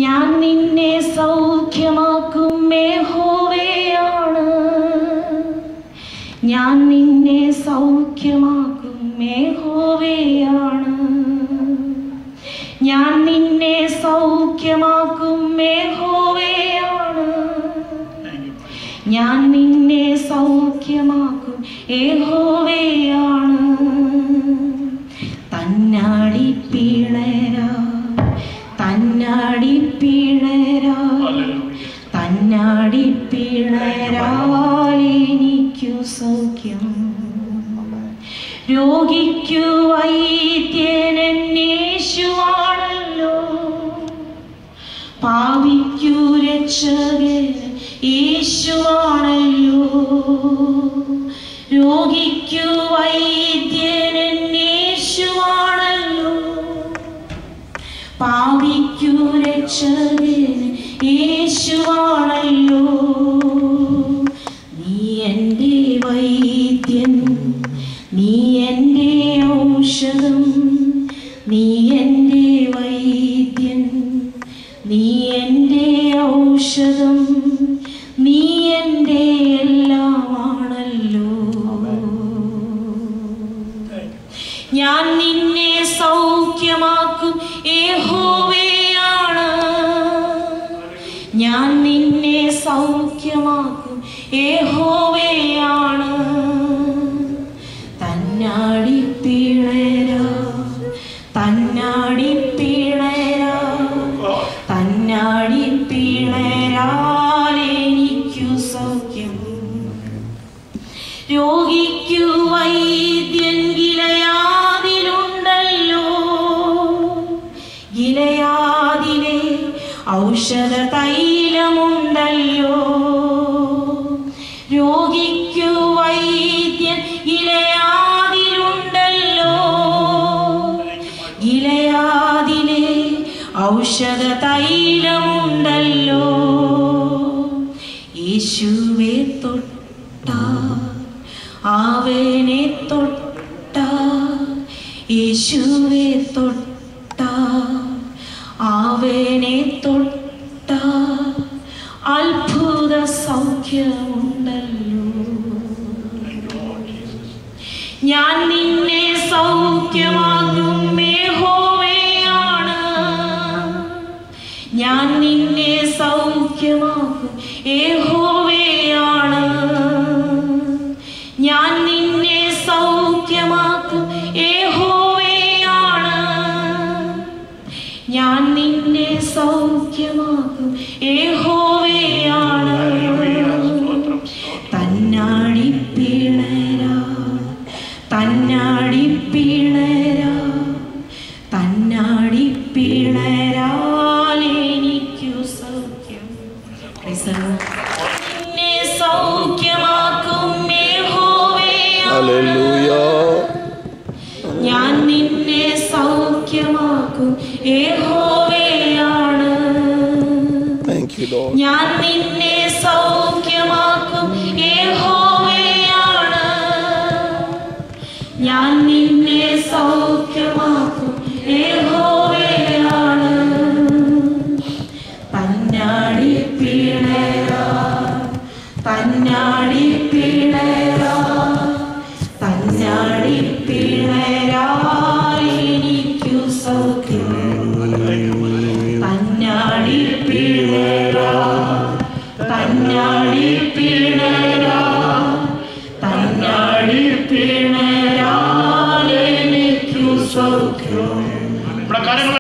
ഞാൻ നിന്നെ സൗഖ്യമാക്കും യഹോവയാണ്. ഞാൻ നിന്നെ സൗഖ്യമാക്കും യഹോവയാണ്. ഞാൻ നിന്നെ സൗഖ്യമാക്കും യഹോവയാണ്. ഞാൻ നിന്നെ സൗഖ്യമാക്കും യഹോവയാണ്. തന്നാടി പിളരാ തന്നാടി പിളരാ തന്നാടി പിളരാലെനിക്കു സൗഖ്യം. രോഗിക്കു വൈദ്യൻ യേശുവാണല്ലോ. പാപിക്കു രക്ഷകൻ യേശുവാണല്ലോ. രോഗിക്കു വൈദ്യൻ യേശുവാണല്ലോ. പാപിക്കു രക്ഷകൻ യേശുവാണല്ലോ. നീ എൻ്റെ വൈദ്യൻ, നീ എൻ്റെ ഔഷധം. നീ എൻ്റെ വൈദ്യൻ, നീ എൻ്റെ ഔഷധം. നീ എൻ്റെ എല്ലാമാണല്ലോ. ഞാൻ നിന്നെ സൗഖ്യമാക്കും യഹോവയാണ്. ഞാൻ നിന്നെ സൗഖ്യമാക്കും യഹോവയാണ്. തന്നാടി പിളരാ തന്നാടി പിളരാ തന്നാടി പിളരാലെനിക്കു സൗഖ്യം. രോഗിക്കു വൈദ്യൻ ഗിലയാദിലുണ്ടല്ലോ. ഗിലയാദിലെ ഔഷധ തൈലമുണ്ടല്ലോ. രോഗിക്കു വൈദ്യൻ ഗിലയാദിലുണ്ടല്ലോ. ഗിലയാദിലെ ഔഷധ തൈലമുണ്ടല്ലോ. യേശുവെ തൊട്ടാ അവനെ തൊട്ടാ. യേശുവെ തൊട്ടാ അവനെ തൊട്ടാ അത്ഭുത സൗഖ്യമുണ്ടല്ലോ. ഞാൻ നിന്നെ സൗഖ്യമാക്കും യഹോവയാണ്. ഞാൻ നിന്നെ സൗഖ്യമാക്കും യഹോവയാണ്. ഞാൻ നിന്നെ സൗഖ്യമാക്കും യഹോവയാണ്. ഞാൻ നിന്നെ സൗഖ്യമാക്കും യഹോവയാണ്. തന്നാടി പിളരാ തന്നാടി പിളരാ തന്നാടി പിളരാലെനിക്കു സൗഖ്യം. നിന്നെ സൗഖ്യമാക്കും യഹോവയാണ്. ഞാൻ നിന്നെ സൗഖ്യമാക്കും യഹോവയാണ്. ഞാൻ നിന്നെ സൗഖ്യമാക്കും യഹോവയാണ്. ഞാൻ നിന്നെ സൗഖ്യമാക്കും യഹോവയാണ്. തന്നാടി പിളരാ തന്നാടി പിളരാ തന്നാടി പിളരാലെനിക്കു സൗഖ്യം. തന്നാടി പിളരാ തന്നാടി പിളരാ തന്നാടി പിളരാലെനിക്കു സൗഖ്യം.